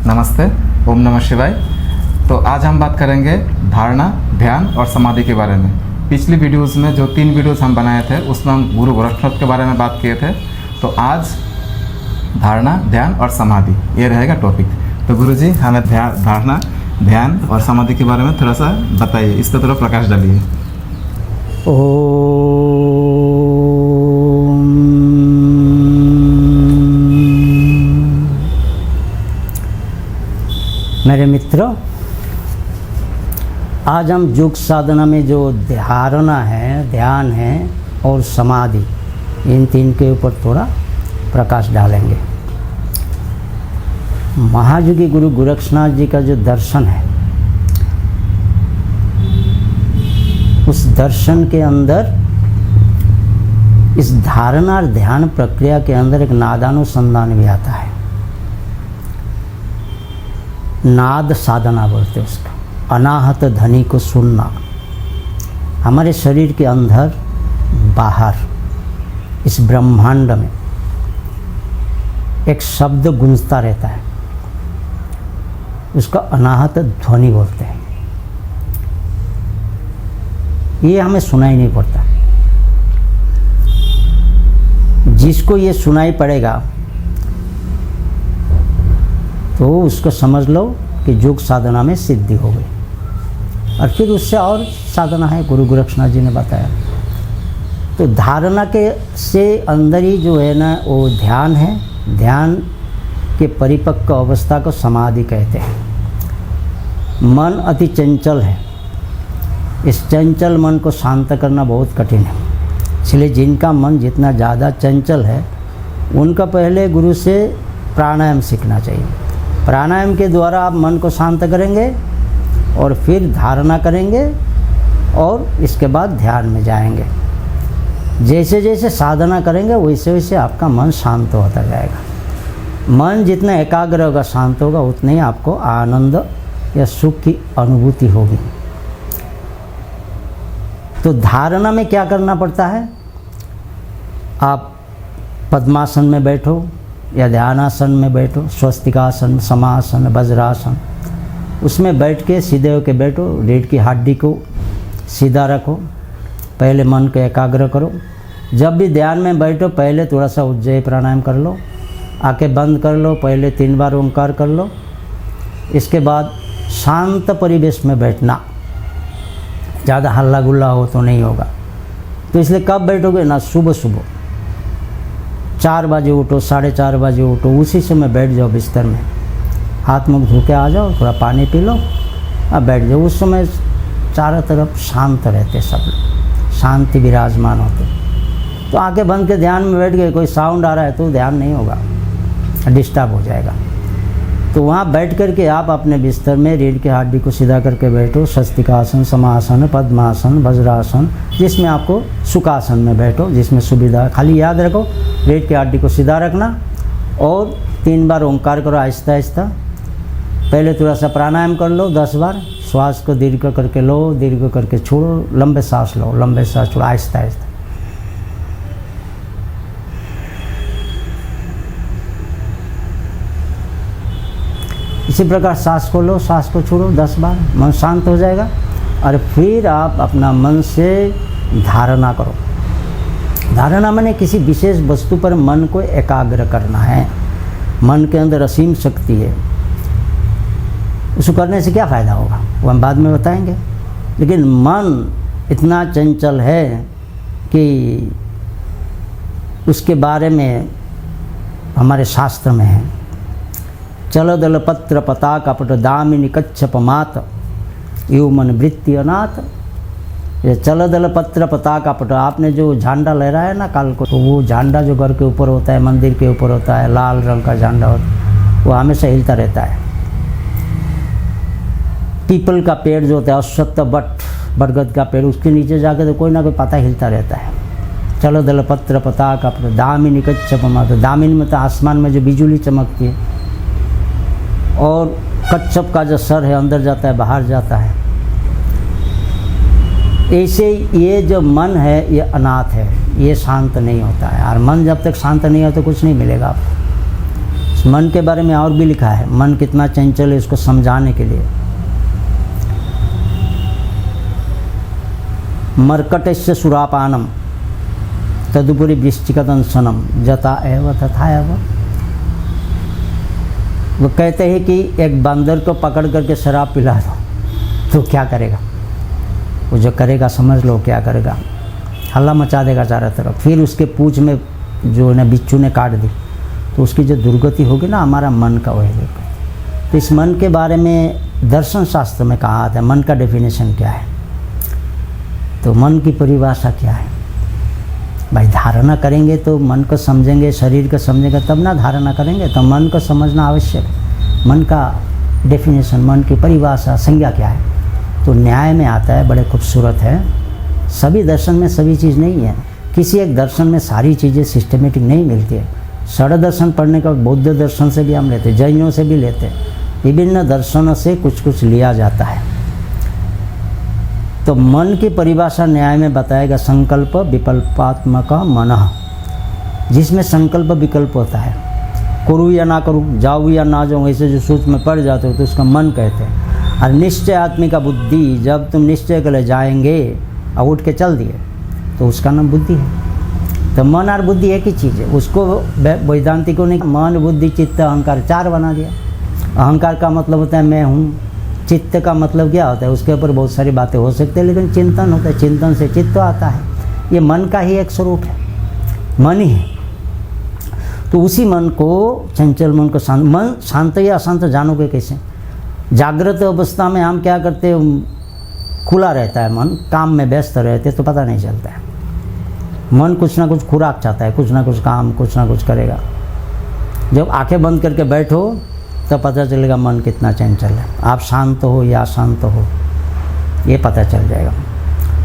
नमस्ते, ओम नमः शिवाय। तो आज हम बात करेंगे धारणा, ध्यान और समाधि के बारे में। पिछली वीडियोस में जो 3 वीडियोस हम बनाए थे उसमें हम गुरु गोरक्षनाथ के बारे में बात किए थे। तो आज धारणा, ध्यान और समाधि ये रहेगा टॉपिक। तो गुरुजी हमें धारणा, ध्यान और समाधि के बारे में थोड़ा सा बताइए, इस पर थोड़ा प्रकाश डालिए। मेरे मित्रों, आज हम योग साधना में जो धारणा है, ध्यान है और समाधि, इन 3 के ऊपर थोड़ा प्रकाश डालेंगे। महायोगी गुरु गोरक्षनाथ जी का जो दर्शन है, उस दर्शन के अंदर इस धारणा और ध्यान प्रक्रिया के अंदर एक नादानुसंधान भी आता है। नाद साधना बोलते उसको, अनाहत ध्वनि को सुनना। हमारे शरीर के अंदर बाहर इस ब्रह्मांड में एक शब्द गूंजता रहता है, उसका अनाहत ध्वनि बोलते हैं। ये हमें सुनाई नहीं पड़ता। जिसको ये सुनाई पड़ेगा तो उसको समझ लो कि योग साधना में सिद्धि हो गई। और फिर उससे और साधना है, गुरु गोरक्षनाथ जी ने बताया। तो धारणा के से अंदर ही जो है ना, वो ध्यान है। ध्यान के परिपक्व अवस्था को समाधि कहते हैं। मन अति चंचल है, इस चंचल मन को शांत करना बहुत कठिन है। इसलिए जिनका मन जितना ज़्यादा चंचल है, उनका पहले गुरु से प्राणायाम सीखना चाहिए। प्राणायाम के द्वारा आप मन को शांत करेंगे और फिर धारणा करेंगे और इसके बाद ध्यान में जाएंगे। जैसे जैसे साधना करेंगे वैसे वैसे आपका मन शांत होता जाएगा। मन जितना एकाग्र होगा, शांत होगा, उतने ही आपको आनंद या सुख की अनुभूति होगी। तो धारणा में क्या करना पड़ता है? आप पद्मासन में बैठो या ध्यानासन में बैठो, स्वस्तिकासन, समासन, वज्रासन, उसमें बैठ के सीधे होके बैठो। रीढ़ की हड्डी को सीधा रखो। पहले मन को एकाग्र करो। जब भी ध्यान में बैठो पहले थोड़ा सा उज्जयी प्राणायाम कर लो, आंखें बंद कर लो, पहले 3 बार ओंकार कर लो। इसके बाद शांत परिवेश में बैठना, ज़्यादा हल्ला गुल्ला हो तो नहीं होगा। तो इसलिए कब बैठोगे ना, सुबह सुबह 4 बजे उठो, 4:30 बजे उठो, उसी समय बैठ जाओ बिस्तर में। हाथ मुख धो के आ जाओ, थोड़ा पानी पी लो और बैठ जाओ। उस समय चारों तरफ शांत रहते, सब लोग शांति विराजमान होते। तो आंखें बंद के ध्यान में बैठ गए, कोई साउंड आ रहा है तो ध्यान नहीं होगा, डिस्टर्ब हो जाएगा। तो वहाँ बैठ करके आप अपने बिस्तर में रीढ़ की हड्डी को सीधा करके बैठो। स्वस्तिकासन, समासन, पद्मासन, वज्रासन, जिसमें आपको सुखासन में बैठो, जिसमें सुविधा। खाली याद रखो रीढ़ की हड्डी को सीधा रखना और 3 बार ओंकार करो आहिस्ता आहिस्ता। पहले थोड़ा सा प्राणायाम कर लो 10 बार। श्वास को दीर्घ करके लो, दीर्घ करके छोड़ो, लंबे सांस लो, लंबे सांस छोड़ो, आहिस्ता आहिस्ता। इसी प्रकार सांस को लो, सांस को छोड़ो 10 बार, मन शांत हो जाएगा। और फिर आप अपना मन से धारणा करो। धारणा माने किसी विशेष वस्तु पर मन को एकाग्र करना है। मन के अंदर असीम शक्ति है, उसको करने से क्या फ़ायदा होगा वो हम बाद में बताएंगे। लेकिन मन इतना चंचल है कि उसके बारे में हमारे शास्त्र में है। चलदल पत्र पताका पट दामिनी कच्छप मात यू मन वृत्ति अनाथ। ये चलदल पत्र पताका पट, आपने जो झंडा लहराया ना कल को, तो वो झंडा जो घर के ऊपर होता है, मंदिर के ऊपर होता है, लाल रंग का झंडा होता है, वो हमेशा हिलता रहता है। पीपल का पेड़ जो होता है, अश्वत्थ बट, बरगद का पेड़, उसके नीचे जाके तो कोई ना कोई पता हिलता रहता है। चलदल पत्र पताका पट दामिनी कच्छप मात। दामिनी में तो आसमान में जो बिजली चमकती है, और कच्छप का जो सर है अंदर जाता है बाहर जाता है। ऐसे ये जो मन है ये अनाथ है, ये शांत नहीं होता है। और मन जब तक शांत नहीं हो तो कुछ नहीं मिलेगा आपको। इस मन के बारे में और भी लिखा है, मन कितना चंचल है इसको समझाने के लिए। मर्कटस्य सुरापानम तदुपरि वृश्चिकदंशनम जता एव तथा एव। वो कहते हैं कि एक बंदर को पकड़ करके शराब पिला दो तो क्या करेगा, वो जो करेगा समझ लो क्या करेगा, हल्ला मचा देगा चारों तरफ। फिर उसके पूंछ में जो है बिच्छू ने काट दी तो उसकी जो दुर्गति होगी ना, हमारा मन का वही होगा। तो इस मन के बारे में दर्शन शास्त्र में कहा आता है, मन का डेफिनेशन क्या है, तो मन की परिभाषा क्या है। भाई धारणा करेंगे तो मन को समझेंगे, शरीर को समझेंगे तब ना धारणा करेंगे, तो मन को समझना आवश्यक है। मन का डेफिनेशन, मन की परिभाषा, संज्ञा क्या है, तो न्याय में आता है, बड़े खूबसूरत है। सभी दर्शन में सभी चीज़ नहीं है, किसी एक दर्शन में सारी चीज़ें सिस्टमेटिक नहीं मिलती है। षड दर्शन पढ़ने का बौद्ध दर्शन से भी हम लेते, जैनों से भी लेते, विभिन्न दर्शनों से कुछ कुछ लिया जाता है। तो मन की परिभाषा न्याय में बताएगा, संकल्प विकल्पात्मक मन, जिसमें संकल्प विकल्प होता है, करूँ या ना करूँ, जाऊँ या ना जाऊँ, ऐसे जो सोच में पड़ जाते हो तो उसका मन कहते हैं। और निश्चय आत्मिका बुद्धि, जब तुम निश्चय के लिए जाएंगे और उठ के चल दिए तो उसका नाम बुद्धि है। तो मन और बुद्धि एक ही चीज़ है। उसको वैदांतिकों ने मन बुद्धि चित्त अहंकार 4 बना दिया। अहंकार का मतलब होता है मैं हूँ, चित्त का मतलब क्या होता है, उसके ऊपर बहुत सारी बातें हो सकती है, लेकिन चिंतन होता है, चिंतन से चित्त आता है। ये मन का ही एक स्वरूप है, मन ही है। तो उसी मन को, चंचल मन को शांत, मन शांत या अशांत जानोगे कैसे। जागृत अवस्था में हम क्या करते हैं, खुला रहता है मन, काम में व्यस्त रहते तो पता नहीं चलता है। मन कुछ ना कुछ खुराक चाहता है, कुछ ना कुछ काम, कुछ ना कुछ करेगा। जब आंखें बंद करके बैठो तो पता चलेगा मन कितना चंचल है, आप शांत हो या अशांत हो ये पता चल जाएगा।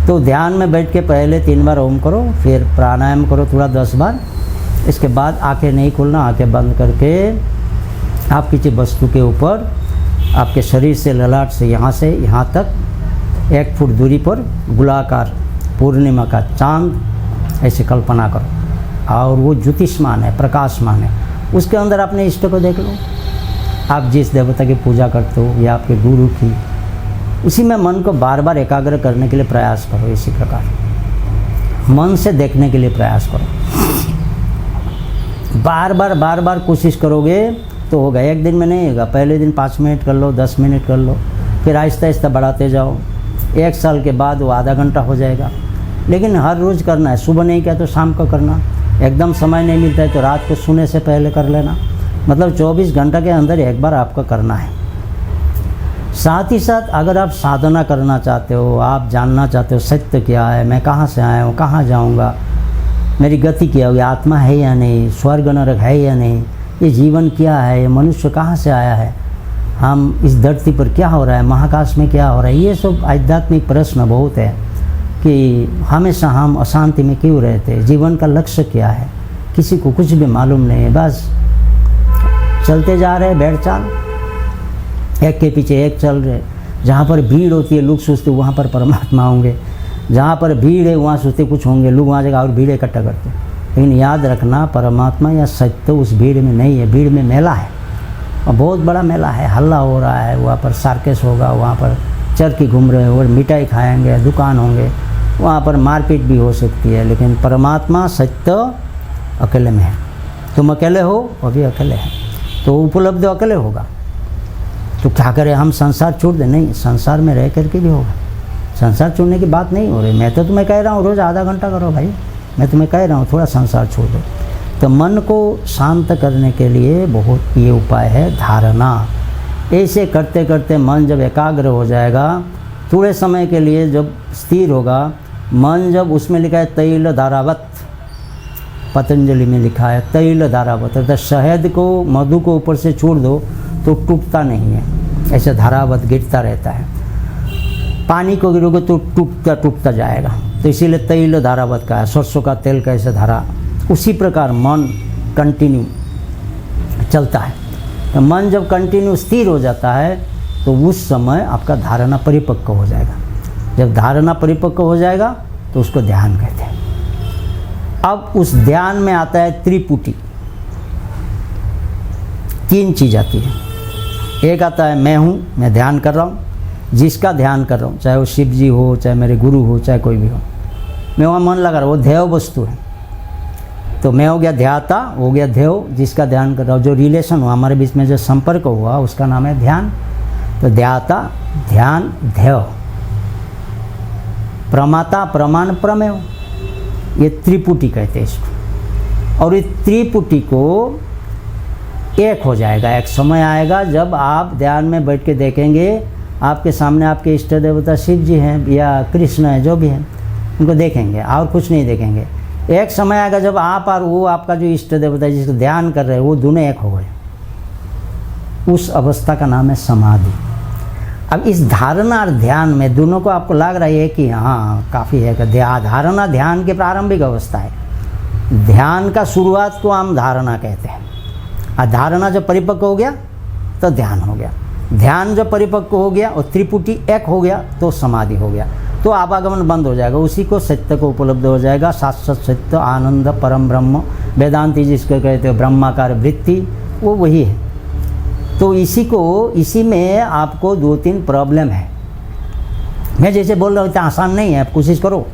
तो ध्यान में बैठ के पहले 3 बार ओम करो, फिर प्राणायाम करो थोड़ा 10 बार। इसके बाद आंखें नहीं खोलना, आंखें बंद करके आप किसी वस्तु के ऊपर आपके शरीर से, ललाट से यहाँ तक 1 फुट दूरी पर गोलाकार पूर्णिमा का चांद ऐसे कल्पना करो, और वो ज्योतिष्मान है, प्रकाशमान है। उसके अंदर अपने इष्ट को देख लो, आप जिस देवता की पूजा करते हो या आपके गुरु की, उसी में मन को बार बार एकाग्र करने के लिए प्रयास करो। इसी प्रकार मन से देखने के लिए प्रयास करो, बार बार कोशिश करोगे तो होगा। एक दिन में नहीं होगा, पहले दिन 5 मिनट कर लो, 10 मिनट कर लो, फिर आहिस्ता आहिस्ता बढ़ाते जाओ। 1 साल के बाद वो आधा घंटा हो जाएगा। लेकिन हर रोज़ करना है, सुबह नहीं किया तो शाम को करना, एकदम समय नहीं मिलता है तो रात को सोने से पहले कर लेना। मतलब 24 घंटा के अंदर एक बार आपको करना है। साथ ही साथ अगर आप साधना करना चाहते हो, आप जानना चाहते हो सत्य क्या है, मैं कहाँ से आया हूँ, कहाँ जाऊँगा, मेरी गति क्या होगी, आत्मा है या नहीं, स्वर्ग नरक है या नहीं, ये जीवन क्या है, ये मनुष्य कहाँ से आया है, हम इस धरती पर क्या हो रहा है, महाकाश में क्या हो रहा है, ये सब आध्यात्मिक प्रश्न बहुत है कि हमेशा हम अशांति में क्यों रहते हैं, जीवन का लक्ष्य क्या है, किसी को कुछ भी मालूम नहीं है। बस चलते जा रहे बैठ चाल, एक के पीछे एक चल रहे। जहाँ पर भीड़ होती है लोग सोचते वहाँ पर परमात्मा होंगे, जहाँ पर भीड़ है वहाँ सोचते कुछ होंगे, लोग वहाँ जगह और भीड़ इकट्ठा करते। लेकिन याद रखना, परमात्मा या सत्य उस भीड़ में नहीं है। भीड़ में मेला है, और बहुत बड़ा मेला है, हल्ला हो रहा है, वहाँ पर सर्कस होगा, वहाँ पर चरखी घूम रहे हो और मिठाई खाएंगे, दुकान होंगे, वहाँ पर मारपीट भी हो सकती है। लेकिन परमात्मा सत्य अकेले में है। तुम अकेले हो, वो भी अकेले है, तो उपलब्ध अकेले होगा। तो क्या करें, हम संसार छोड़ दें? नहीं, संसार में रह करके भी होगा। संसार छोड़ने की बात नहीं हो रही। मैं तो तुम्हें कह रहा हूँ रोज़ आधा घंटा करो भाई, मैं तुम्हें कह रहा हूँ थोड़ा संसार छोड़ दो। तो मन को शांत करने के लिए बहुत ये उपाय है, धारणा। ऐसे करते करते मन जब एकाग्र हो जाएगा, थोड़े समय के लिए जब स्थिर होगा मन, जब उसमें लिखा है तैल धारावत, पतंजलि में लिखा है तैल धारावत, अर्थात शहद को, मधु को ऊपर से छोड़ दो तो टूटता नहीं है, ऐसे धारावत गिरता रहता है। पानी को गिरोगे तो टूटता टूटता जाएगा, तो इसीलिए तैल धारावत का है, सरसों का तेल कैसे धारा। उसी प्रकार मन कंटिन्यू चलता है। तो मन जब कंटिन्यू स्थिर हो जाता है तो उस समय आपका धारणा परिपक्व हो जाएगा। जब धारणा परिपक्व हो जाएगा तो उसको ध्यान कहते हैं। अब उस ध्यान में आता है त्रिपुटी। तीन चीज़ आती है। एक आता है मैं हूँ, मैं ध्यान कर रहा हूँ, जिसका ध्यान कर रहा हूँ, चाहे वो शिव जी हो, चाहे मेरे गुरु हो, चाहे कोई भी हो, मैं वहाँ मन लगा रहा हूँ, वो ध्येय वस्तु है। तो मैं हो गया ध्याता, हो गया ध्येय, जिसका ध्यान कर रहा हूँ, जो रिलेशन हुआ हमारे बीच में, जो संपर्क हुआ, उसका नाम है ध्यान। तो ध्याता, ध्यान, ध्येय, प्रमाता, प्रमाण, प्रमेय, ये त्रिपुटी कहते हैं इसको। और इस त्रिपुटी को एक हो जाएगा। एक समय आएगा जब आप ध्यान में बैठ के देखेंगे, आपके सामने आपके इष्ट देवता शिव जी हैं या कृष्ण है, जो भी है, उनको देखेंगे और कुछ नहीं देखेंगे। एक समय आएगा जब आप और वो, आपका जो इष्ट देवता जिसको ध्यान कर रहे हैं, वो दोनों एक हो गए। उस अवस्था का नाम है समाधि। अब इस धारणा और ध्यान में दोनों को आपको लग रहा है कि हाँ काफ़ी है कि धारणा ध्यान की प्रारंभिक अवस्था है। ध्यान का शुरुआत को हम धारणा कहते हैं, और धारणा जब परिपक्व हो गया तो ध्यान हो गया। ध्यान जब परिपक्व हो गया और त्रिपुटी एक हो गया तो समाधि हो गया। तो आवागमन बंद हो जाएगा, उसी को सत्य को उपलब्ध हो जाएगा। शाश्वत सत्य, आनंद, परम ब्रह्म, वेदांती जिसको कहते हैं ब्रह्माकार वृत्ति, वो वही है। तो इसी में आपको 2-3 प्रॉब्लम है। मैं जैसे बोल रहा हूँ इतना आसान नहीं है, आप कोशिश करो,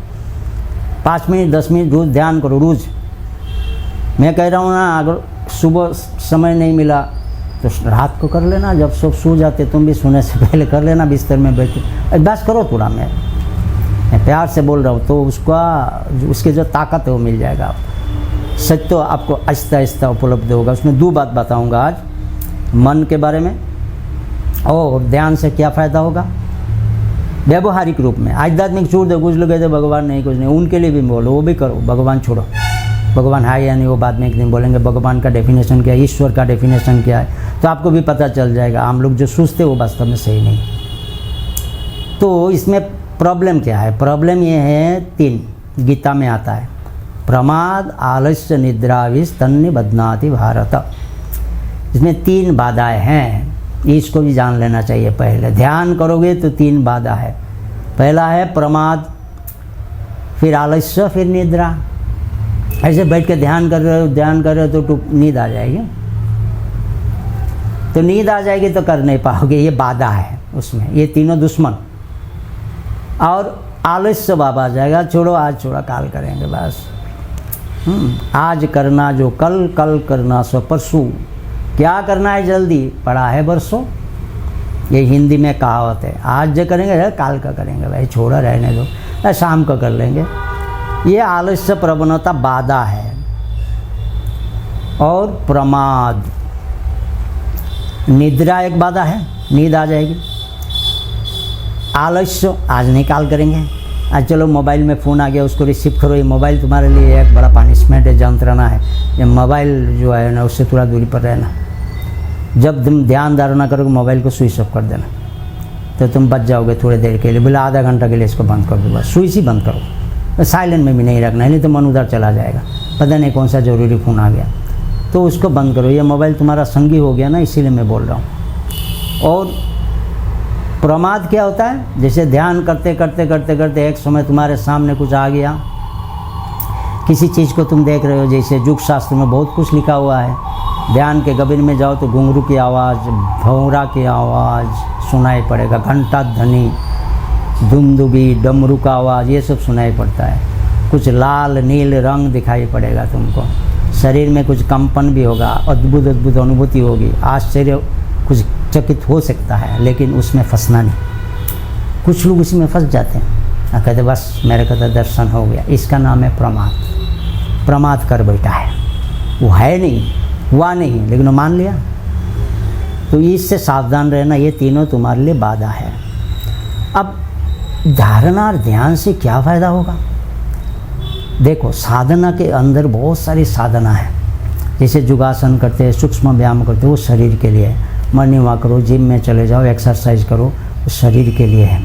5 मिनट 10 मिनट रोज़ ध्यान करो रोज़। मैं कह रहा हूँ ना, अगर सुबह समय नहीं मिला तो रात को कर लेना, जब सब सो जाते तुम भी सोने से पहले कर लेना, बिस्तर में बैठ के अभ्यास करो थोड़ा। मैं प्यार से बोल रहा हूँ, तो उसकी जो ताकत है वो मिल जाएगा आपको। सत्य आपको आहिस्ता आहिस्ता उपलब्ध होगा। उसमें 2 बात बताऊँगा आज, मन के बारे में और ध्यान से क्या फ़ायदा होगा व्यवहारिक रूप में। आध्यात्मिक छोड़ दो, कुछ लोग कहते भगवान नहीं, कुछ नहीं, उनके लिए भी बोलो, वो भी करो। भगवान छोड़ो, भगवान है या नहीं वो बाद में एक दिन बोलेंगे। भगवान का डेफिनेशन क्या है, ईश्वर का डेफिनेशन क्या है, तो आपको भी पता चल जाएगा। हम लोग जो सोचते वो वास्तव में सही नहीं। तो इसमें प्रॉब्लम क्या है? प्रॉब्लम ये है 3, गीता में आता है, प्रमाद, आलस्य, निद्राविष तन्नि बध्नाति भारत। इसमें 3 बाधाएं हैं, इसको भी जान लेना चाहिए। पहले ध्यान करोगे तो 3 बाधा है। पहला है प्रमाद, फिर आलस्य, फिर निद्रा। ऐसे बैठ के ध्यान कर रहे हो तो नींद आ जाएगी। तो नींद आ जाएगी तो कर नहीं पाओगे, ये बाधा है उसमें, ये तीनों दुश्मन। और आलस्य बाबा आ जाएगा, छोड़ो आज, छोड़ा काल करेंगे बस। आज करना जो कल, कल करना सो परसों। क्या करना है जल्दी, पड़ा है बरसों। ये हिंदी में कहावत है, आज जो करेंगे काल का करेंगे, भाई छोड़ा रहने दो, शाम को कर लेंगे। ये आलस्य प्रवणता बाधा है। और प्रमाद, निद्रा एक बाधा है, नींद आ जाएगी। आलस्य, आज नहीं काल करेंगे, आज चलो मोबाइल में फ़ोन आ गया उसको रिसीव करो। ये मोबाइल तुम्हारे लिए एक बड़ा पनिशमेंट है, यंत्रणा है। ये मोबाइल जो है ना, उससे थोड़ा दूरी पर रहना। जब तुम ध्यान धारणा करोगे मोबाइल को स्विच ऑफ कर देना, तो तुम बच जाओगे थोड़ी देर के लिए। बोले आधा घंटा के लिए इसको बंद कर दो, बस स्विच ही बंद करो। साइलेंट में भी नहीं रखना है, नहीं तो मन उधर चला जाएगा, पता नहीं कौन सा ज़रूरी फ़ोन आ गया, तो उसको बंद करो। ये मोबाइल तुम्हारा संगी हो गया ना, इसीलिए मैं बोल रहा हूँ। और प्रमाद क्या होता है? जैसे ध्यान करते करते करते करते एक समय तुम्हारे सामने कुछ आ गया, किसी चीज़ को तुम देख रहे हो। जैसे युग शास्त्र में बहुत कुछ लिखा हुआ है, ध्यान के गभीर में जाओ तो घुंघरू की आवाज़, भौरा की आवाज़ सुनाई पड़ेगा, घंटा ध्वनि, धुंदुबी, डमरू का आवाज़, ये सब सुनाई पड़ता है। कुछ लाल नील रंग दिखाई पड़ेगा तुमको, शरीर में कुछ कंपन भी होगा, अद्भुत अद्भुत अनुभूति होगी, आश्चर्य कुछ चकित हो सकता है, लेकिन उसमें फंसना नहीं। कुछ लोग उसी में फंस जाते हैं और कहते बस मेरे को तो दर्शन हो गया। इसका नाम है प्रमाद। प्रमाद कर बैठा है, वो है नहीं, हुआ नहीं, लेकिन वो मान लिया। तो इससे सावधान रहना, ये तीनों तुम्हारे लिए बाधा है। अब धारणा और ध्यान से क्या फ़ायदा होगा? देखो, साधना के अंदर बहुत सारी साधना है। जैसे योगासन करते हैं, सूक्ष्म व्यायाम करते हैं, वो शरीर के लिए है। मॉर्निंग वॉक करो, जिम में चले जाओ, एक्सरसाइज करो, वो शरीर के लिए है।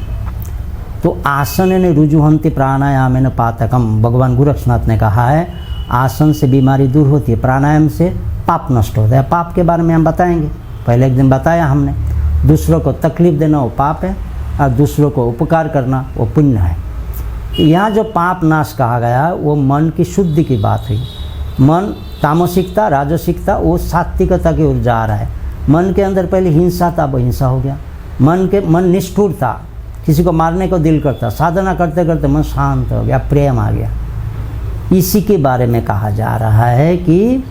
तो आसन ने रुजुहंति प्राणायाम न पातकम, भगवान गोरक्षनाथ ने कहा है, आसन से बीमारी दूर होती है, प्राणायाम से पाप नष्ट होता है। पाप के बारे में हम बताएंगे, पहले एक दिन बताया हमने। दूसरों को तकलीफ़ देना वो पाप है, और दूसरों को उपकार करना वो पुण्य है। यहाँ जो पाप नाश कहा गया वो मन की शुद्धि की बात हुई। मन तामसिकता, राजसिकता, वो सात्विकता की ओर जा रहा है। मन के अंदर पहले हिंसा था, अब हिंसा हो गया। मन निष्ठुर था, किसी को मारने को दिल करता, साधना करते करते मन शांत हो गया, प्रेम आ गया। इसी के बारे में कहा जा रहा है कि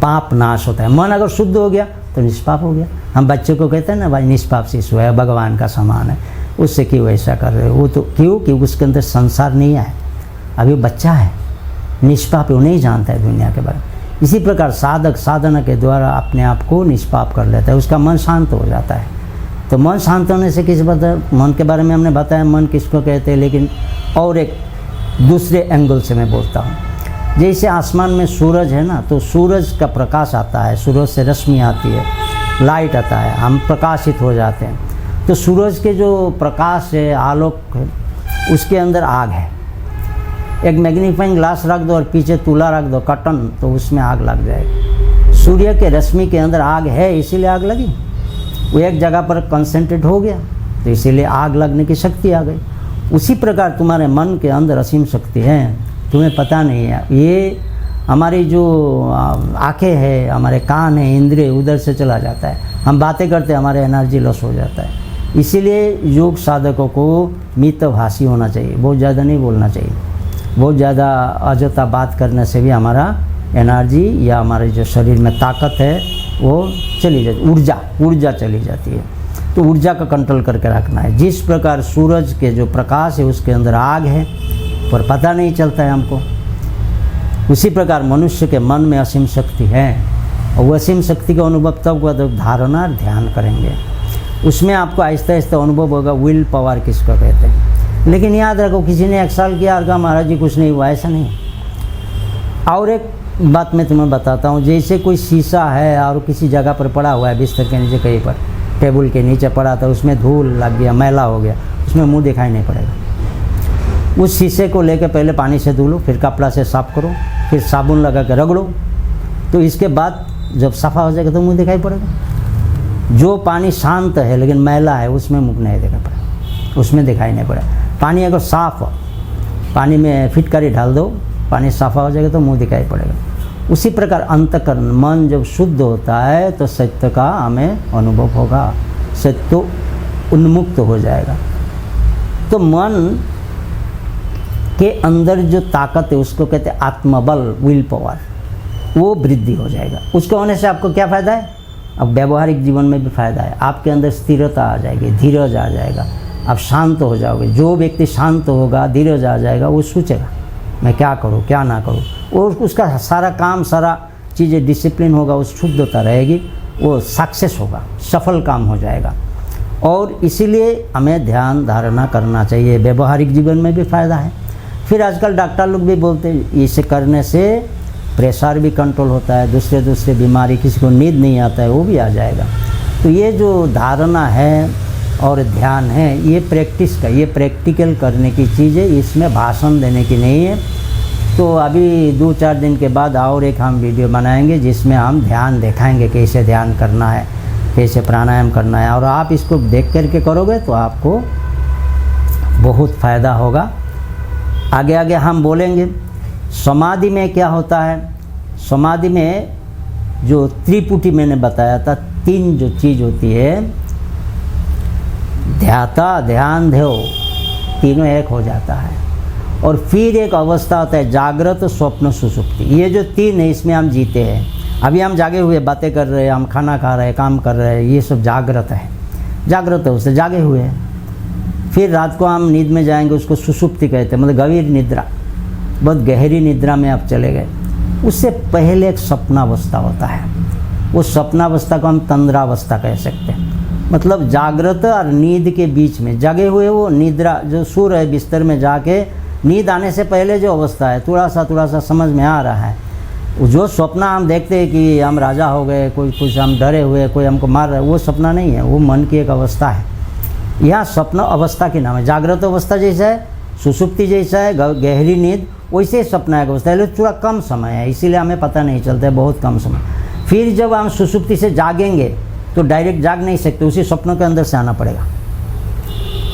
पाप नाश होता है। मन अगर शुद्ध हो गया तो निष्पाप हो गया। हम बच्चों को कहते हैं ना, भाई निष्पाप शिशु है, भगवान का समान है, उससे क्यों ऐसा कर रहे हो? वो तो क्यों, क्योंकि उसके अंदर संसार नहीं है, अभी बच्चा है, निष्पाप, वो नहीं जानता है दुनिया के बारे में। इसी प्रकार साधक साधना के द्वारा अपने आप को निष्पाप कर लेता है, उसका मन शांत हो जाता है। तो मन शांत होने से किस मन के बारे में हमने बताया, मन किसको कहते हैं, लेकिन और एक दूसरे एंगल से मैं बोलता हूँ। जैसे आसमान में सूरज है ना, तो सूरज का प्रकाश आता है, सूरज से रश्मि आती है, लाइट आता है, हम प्रकाशित हो जाते हैं। तो सूरज के जो प्रकाश है, आलोक है, उसके अंदर आग है। एक मैग्नीफाइंग ग्लास रख दो और पीछे तुला रख दो, कटन, तो उसमें आग लग जाएगी। सूर्य के रश्मि के अंदर आग है, इसीलिए आग लगी। वो एक जगह पर कंसंट्रेट हो गया, तो इसीलिए आग लगने की शक्ति आ गई। उसी प्रकार तुम्हारे मन के अंदर असीम शक्ति है, तुम्हें पता नहीं है। ये हमारी जो आँखें हैं, हमारे कान हैं, इंद्रिय, उधर से चला जाता है। हम बातें करते हैं, हमारे एनर्जी लॉस हो जाता है। इसीलिए योग साधकों को मितभाषी होना चाहिए, बहुत ज़्यादा नहीं बोलना चाहिए। बहुत ज़्यादा अजता बात करने से भी हमारा एनर्जी या हमारे जो शरीर में ताकत है वो चली जाती, ऊर्जा चली जाती है। तो ऊर्जा का कंट्रोल करके रखना है। जिस प्रकार सूरज के जो प्रकाश है उसके अंदर आग है, पर पता नहीं चलता है हमको, उसी प्रकार मनुष्य के मन में असीम शक्ति है। और वो असीम शक्ति का अनुभव तब हुआ जब धारणा ध्यान करेंगे, उसमें आपको आहिस्ता आहिस्ता अनुभव होगा। विल पावर किसको कहते हैं। लेकिन याद रखो, किसी ने 1 साल किया और कहा महाराज जी कुछ नहीं हुआ, ऐसा नहीं। और एक बात मैं तुम्हें बताता हूँ, जैसे कोई शीशा है और किसी जगह पर पड़ा हुआ है, बिस्तर के नीचे कहीं पर, टेबल के नीचे पड़ा था, उसमें धूल लग गया, मैला हो गया, उसमें मुंह दिखाई नहीं पड़ेगा। उस शीशे को लेकर पहले पानी से धो लो, फिर कपड़ा से साफ करो, फिर साबुन लगा के रगड़ो, तो इसके बाद जब सफ़ा हो जाएगा तो मुंह दिखाई पड़ेगा। जो पानी शांत है लेकिन मैला है, उसमें मुंह नहीं दिखाई पड़ेगा, उसमें दिखाई नहीं पड़ेगा। पानी अगर साफ हो, पानी में फिटकरी डाल दो, पानी साफ़ा हो जाएगा तो मुंह दिखाई पड़ेगा। उसी प्रकार अंतःकरण, मन जब शुद्ध होता है तो सत्य का हमें अनुभव होगा, सत्य उन्मुक्त हो जाएगा। तो मन के अंदर जो ताकत है उसको कहते हैं आत्मबल, विल पावर, वो वृद्धि हो जाएगा। उसको होने से आपको क्या फ़ायदा है? अब व्यवहारिक जीवन में भी फ़ायदा है। आपके अंदर स्थिरता आ जाएगी, धीरज आ जाएगा, आप शांत हो जाओगे। जो व्यक्ति शांत होगा, धीरज आ जाएगा, वो सोचेगा मैं क्या करूं, क्या ना करूं, और उसका सारा काम, सारा चीज़ें डिसिप्लिन होगा, वो शुद्धता रहेगी, वो सक्सेस होगा, सफल काम हो जाएगा। और इसीलिए हमें ध्यान धारणा करना चाहिए। व्यवहारिक जीवन में भी फ़ायदा है। फिर आजकल डॉक्टर लोग भी बोलते हैं इसे करने से प्रेशर भी कंट्रोल होता है, दूसरे बीमारी, किसी को नींद नहीं आता है वो भी आ जाएगा। तो ये जो धारणा है और ध्यान है, ये प्रैक्टिस का, ये प्रैक्टिकल करने की चीज़ है, इसमें भाषण देने की नहीं है। तो अभी 2-4 दिन के बाद और एक हम वीडियो बनाएंगे जिसमें हम ध्यान दिखाएंगे, कैसे ध्यान करना है, कैसे प्राणायाम करना है। और आप इसको देख करके करोगे तो आपको बहुत फ़ायदा होगा। आगे आगे हम बोलेंगे समाधि में क्या होता है। समाधि में जो त्रिपुटी मैंने बताया था, 3 जो चीज़ होती है, ध्याता, ध्यान, ध्यो, तीनों एक हो जाता है। और फिर एक अवस्था होता है जागृत, स्वप्न, सुषुप्ति। ये जो 3 है इसमें हम जीते हैं। अभी हम जागे हुए बातें कर रहे हैं, हम खाना खा रहे हैं, काम कर रहे हैं, ये सब जागृत है, जागृत है, उससे जागे हुए हैं। फिर रात को हम नींद में जाएंगे, उसको सुषुप्ति कहते हैं, मतलब गंभीर निद्रा, बहुत गहरी निद्रा में आप चले गए। उससे पहले एक स्वप्नावस्था होता है, वो स्वप्नावस्था को हम तंद्रावस्था कह सकते हैं। मतलब जागृत और नींद के बीच में जगे हुए, वो निद्रा जो सो रहे बिस्तर में जाके, नींद आने से पहले जो अवस्था है, थोड़ा सा समझ में आ रहा है। जो सपना हम देखते हैं कि हम राजा हो गए, कोई कुछ हम डरे हुए, कोई हमको मार रहा है, वो सपना नहीं है, वो मन की एक अवस्था है। यहाँ स्वप्न अवस्था के नाम है। जागृत अवस्था जैसा है, सुषुप्ति जैसा है, गहरी नींद, वैसे ही स्वप्न एक अवस्था है, लेकिन थोड़ा कम समय है, इसीलिए हमें पता नहीं चलता है, बहुत कम समय। फिर जब हम सुषुप्ति से जागेंगे तो डायरेक्ट जाग नहीं सकते, उसी स्वप्नों के अंदर से आना पड़ेगा।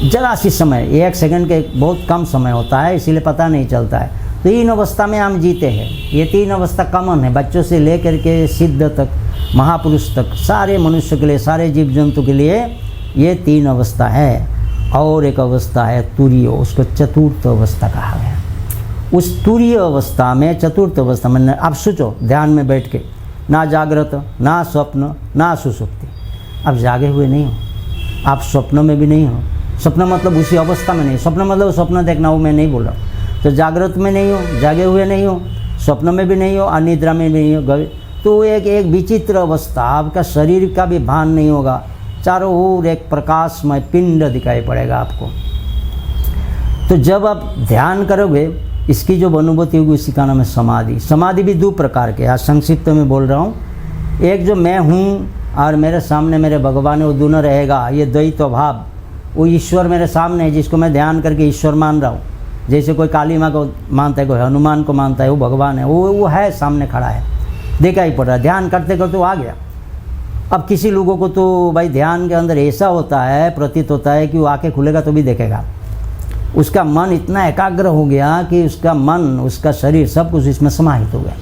जरा सी समय, 1 सेकंड के बहुत कम समय होता है, इसीलिए पता नहीं चलता है। तीन अवस्था में हम जीते हैं। ये तीन अवस्था कॉमन है, बच्चों से लेकर के सिद्ध तक, महापुरुष तक, सारे मनुष्य के लिए, सारे जीव जंतु के लिए ये तीन अवस्था है। और एक अवस्था है तुरीय, उसको चतुर्थ अवस्था कहा गया। उस तुरीय अवस्था में, चतुर्थ अवस्था में, आप सोचो ध्यान में बैठ के, ना जागृत, ना स्वप्न, ना सुसुप्ति। आप जागे हुए नहीं हो, आप स्वप्न में भी नहीं हो। स्वप्न मतलब उसी अवस्था में नहीं, स्वप्न मतलब स्वप्न देखना, वो मैं नहीं बोल रहा। तो जागृत में नहीं हो, जागे हुए नहीं हो, स्वप्न में भी नहीं हो, अनिद्रा में भी नहीं हो, तो एक विचित्र अवस्था, आपका शरीर का भी भान नहीं होगा, चारों ओर एक प्रकाशमय पिंड दिखाई पड़ेगा आपको। तो जब आप ध्यान करोगे, इसकी जो अनुभूति होगी उसी का नाम है समाधि। समाधि भी दो प्रकार के, आज संक्षिप्त में बोल रहा हूँ। एक जो मैं हूँ और मेरे सामने मेरे भगवान है, वो दोनों रहेगा, ये द्वैत भाव। वो ईश्वर मेरे सामने है जिसको मैं ध्यान करके ईश्वर मान रहा हूँ। जैसे कोई काली माँ को मानता है, कोई हनुमान को मानता है, वो भगवान है, वो है सामने खड़ा है, देखा ही पड़ रहा है। ध्यान करते करते वो आ गया। अब किसी लोगों को तो भाई ध्यान के अंदर ऐसा होता है, प्रतीत होता है कि वो आँखें खुलेगा तो भी देखेगा। उसका मन इतना एकाग्र हो गया कि उसका मन, उसका शरीर, सब कुछ इसमें समाहित हो गया।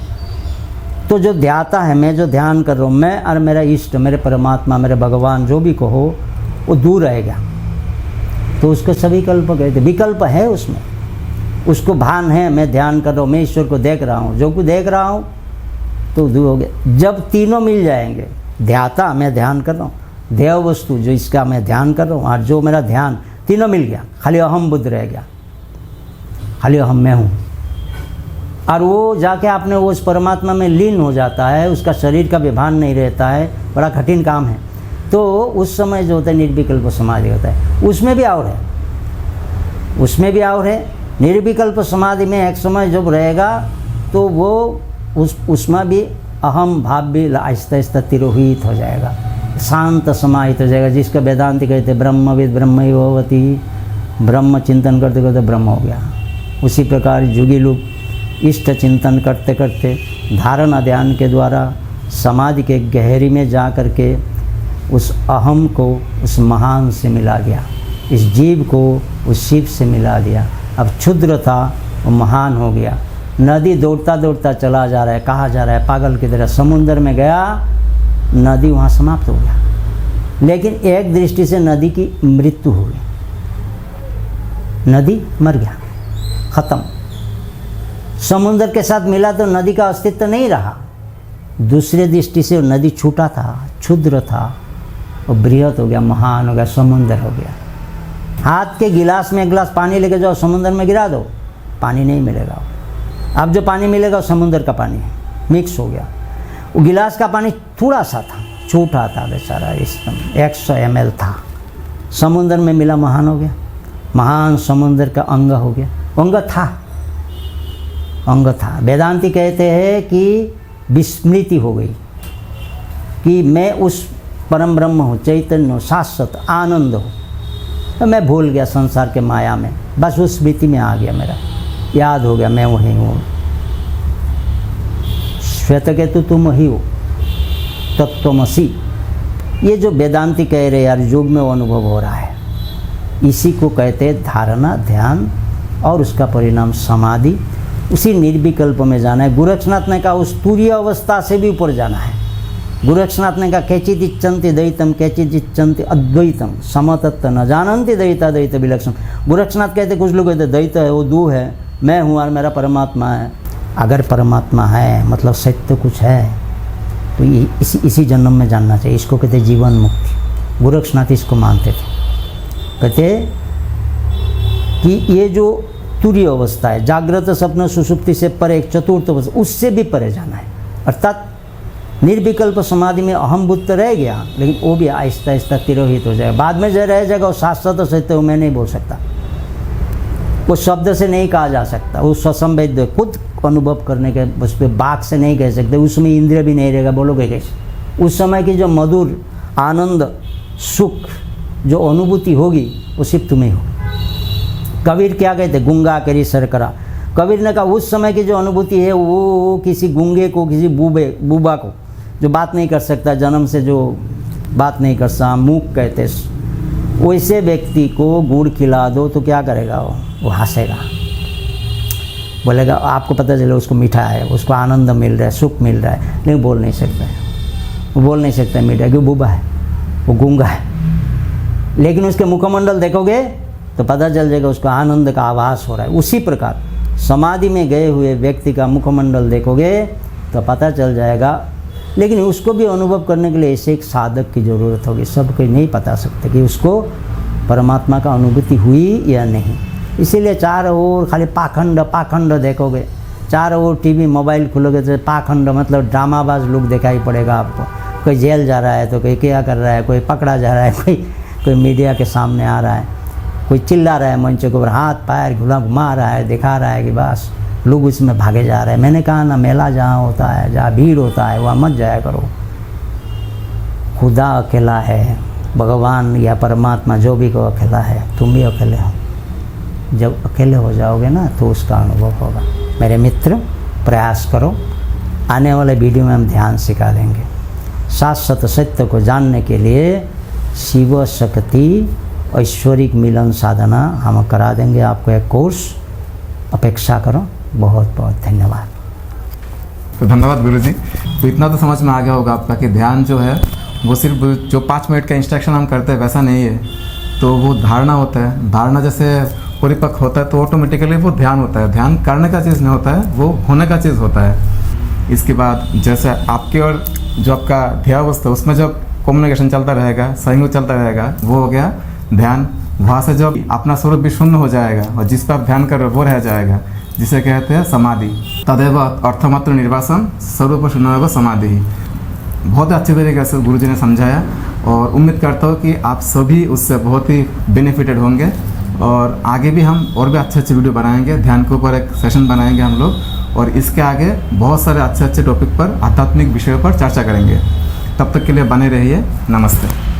तो जो ध्याता है, मैं जो ध्यान कर रहा हूँ, मैं और मेरा इष्ट, मेरे परमात्मा, मेरे भगवान, जो भी कहो, वो दूर रहेगा। तो उसको सविकल्प कहते, विकल्प है उसमें, उसको भान है मैं ध्यान कर रहा हूँ, मैं ईश्वर को देख रहा हूँ, जो कुछ देख रहा हूँ, तो दूर हो गया। जब तीनों मिल जाएंगे, ध्याता मैं ध्यान कर रहा हूँ, देव वस्तु जो इसका मैं ध्यान कर रहा हूँ, और जो मेरा ध्यान, तीनों मिल गया, खाली अहम बुद्ध रह गया, खाली अहम मैं हूँ। और वो जाके आपने वो उस परमात्मा में लीन हो जाता है, उसका शरीर का विभान नहीं रहता है, बड़ा कठिन काम है। तो उस समय जो होता है निर्विकल्प समाधि होता है। उसमें भी और है, उसमें भी और है। निर्विकल्प समाधि में एक समय जब रहेगा तो वो उसमें भी अहम भाव भी आहिस्ता आहिस्ता तिरोहित हो जाएगा, शांत समाहित हो जाएगा, जिसका वेदांति कहते हैं ब्रह्मविद ब्रह्मैवती, ब्रह्म चिंतन करते करते ब्रह्म हो गया। उसी प्रकार योगी लोग इष्ट चिंतन करते करते धारणा ध्यान के द्वारा समाधि के गहरी में जा करके उस अहम को उस महान से मिला दिया, इस जीव को उस शिव से मिला दिया। अब क्षुद्र था वो महान हो गया। नदी दौड़ता दौड़ता चला जा रहा है, कहाँ जा रहा है, पागल की तरह। समुद्र में गया, नदी वहाँ समाप्त हो गया। लेकिन एक दृष्टि से नदी की मृत्यु हो गई, नदी मर गया, खत्म। समुद्र के साथ मिला तो नदी का अस्तित्व नहीं रहा। दूसरे दृष्टि से नदी छूटा था, क्षुद्र था, और बृहत हो गया, महान हो गया, समुद्र हो गया। हाथ के गिलास में एक गिलास पानी लेके जाओ, समुद्र में गिरा दो, पानी नहीं मिलेगा। अब जो पानी मिलेगा वो समुद्र का पानी है, मिक्स हो गया। वो गिलास का पानी थोड़ा सा था, छोटा था बेचारा, एकदम 100 ml था। समुद्र में मिला, महान हो गया, महान समुद्र का अंग हो गया। अंग था, अंग था। वेदांती कहते हैं कि विस्मृति हो गई कि मैं उस परम ब्रह्म हूँ, चैतन्य हूँ, शाश्वत आनंद हूँ। तो मैं भूल गया संसार के माया में, बस उस स्मृति में आ गया, मेरा याद हो गया मैं वही हूँ। श्वेतकेतु तुम ही हो, तत्त्वमसि। ये जो वेदांती कह रहे यार, योग में वो अनुभव हो रहा है, इसी को कहते हैं धारणा ध्यान, और उसका परिणाम समाधि। उसी निर्विकल्प में जाना है। गोरक्षनाथ ने कहा उस तुरीय अवस्था से भी ऊपर जाना है। गोरक्षनाथ ने कहा केचित् इच्छन्ति द्वैतम केचित् इच्छन्ति अद्वैतम समतत्व न जानन्ति द्वैताद्वैत विलक्षण। गोरक्षनाथ कहते, कुछ लोग कहते द्वैत है, वो दो है, मैं हूँ और मेरा परमात्मा है। अगर परमात्मा है मतलब सत्य कुछ है, तो ये इसी जन्म में जानना चाहिए। इसको कहते जीवन मुक्ति। गोरक्षनाथ इसको मानते थे, कहते कि ये जो तुरीय अवस्था है, जागृत स्वप्न सुषुप्ति से परे एक चतुर्थ अवस्था, उससे भी परे जाना है। अर्थात निर्विकल्प समाधि में अहम बुद्ध रह गया, लेकिन वो भी आहिस्ता आहिस्ता तिरोहित हो जाएगा। बाद में जो रह जाएगा वो शाश्वत सत्य, मैं नहीं बोल सकता, वो शब्द से नहीं कहा जा सकता, वो स्वसंवेद्य खुद अनुभव करने के, उस पर बात से नहीं कह सकते, उसमें इंद्रिय भी नहीं रहेगा, बोलोगे कैसे। उस समय की जो मधुर आनंद सुख जो अनुभूति होगी वो सिर्फ तुम्हें होगी। कबीर क्या कहते, गूंगा करी सरकरा। कबीर ने कहा उस समय की जो अनुभूति है वो किसी गूंगे को, किसी बूबा को जो बात नहीं कर सकता, जन्म से जो बात नहीं कर सकता, मूक कहते, वैसे व्यक्ति को गुड़ खिला दो तो क्या करेगा, वो हंसेगा। बोलेगा आपको पता चले उसको मीठा है, उसको आनंद मिल रहा है, सुख मिल रहा है, लेकिन बोल नहीं सकता है, वो बोल नहीं सकता है मीठा, क्यों बूबा है, वो गूंगा है। लेकिन उसके मुखमंडल देखोगे तो पता चल जाएगा उसको आनंद का आभास हो रहा है। उसी प्रकार समाधि में गए हुए व्यक्ति का मुखमंडल देखोगे तो पता चल जाएगा। लेकिन उसको भी अनुभव करने के लिए ऐसे एक साधक की ज़रूरत होगी, सब कोई नहीं बता सकते कि उसको परमात्मा का अनुभूति हुई या नहीं। इसीलिए चारों ओर खाली पाखंड देखोगे, चारों ओर टीवी मोबाइल खोलोगे तो पाखंड मतलब ड्रामाबाज लोग दिखाई पड़ेगा आपको। कोई जेल जा रहा है तो कोई क्या कर रहा है, कोई पकड़ा जा रहा है, कोई मीडिया के सामने आ रहा है, कोई चिल्ला रहा है मंच के ऊपर, हाथ पैर घुमा रहा है, दिखा रहा है कि बस लोग उसमें भागे जा रहे हैं। मैंने कहा ना, मेला जहाँ होता है, जहाँ भीड़ होता है, वहाँ मत जाया करो। खुदा अकेला है, भगवान या परमात्मा जो भी को अकेला है, तुम भी अकेले हो। जब अकेले हो जाओगे ना तो उसका अनुभव होगा। मेरे मित्र, प्रयास करो, आने वाले वीडियो में हम ध्यान सिखा देंगे। शाश्वत सत्य को जानने के लिए शिव शक्ति ऐश्वरिक मिलन साधना हम करा देंगे आपको एक कोर्स, अपेक्षा करो। बहुत बहुत धन्यवाद। तो धन्यवाद गुरुजी। तो इतना तो समझ में आ गया होगा आपका कि ध्यान जो है वो सिर्फ जो 5 मिनट का इंस्ट्रक्शन हम करते हैं वैसा नहीं है, तो वो धारणा होता है। धारणा जैसे परिपक्व होता है तो ऑटोमेटिकली वो ध्यान होता है। ध्यान करने का चीज़ नहीं होता है, वो होने का चीज़ होता है। इसके बाद जैसे आपकी और जो आपका ध्यावस्था उसमें जब कम्युनिकेशन चलता रहेगा, सहयोग चलता रहेगा, वो हो गया ध्यान। वहाँ से जब अपना स्वरूप भी शून्य हो जाएगा और जिस पर आप ध्यान कर रहे हो वो रह जाएगा, जिसे कहते हैं समाधि। तदेव अर्थमात्र निर्वासन स्वरूप शून्य समाधि ही। बहुत अच्छे तरीके से गुरुजी ने समझाया और उम्मीद करता हूँ कि आप सभी उससे बहुत ही बेनिफिटेड होंगे। और आगे भी हम और भी अच्छे वीडियो बनाएंगे, ध्यान के ऊपर एक सेशन बनाएंगे हम लोग, और इसके आगे बहुत सारे अच्छे टॉपिक पर, आध्यात्मिक विषयों पर चर्चा करेंगे। तब तक के लिए बने रहिए। नमस्ते।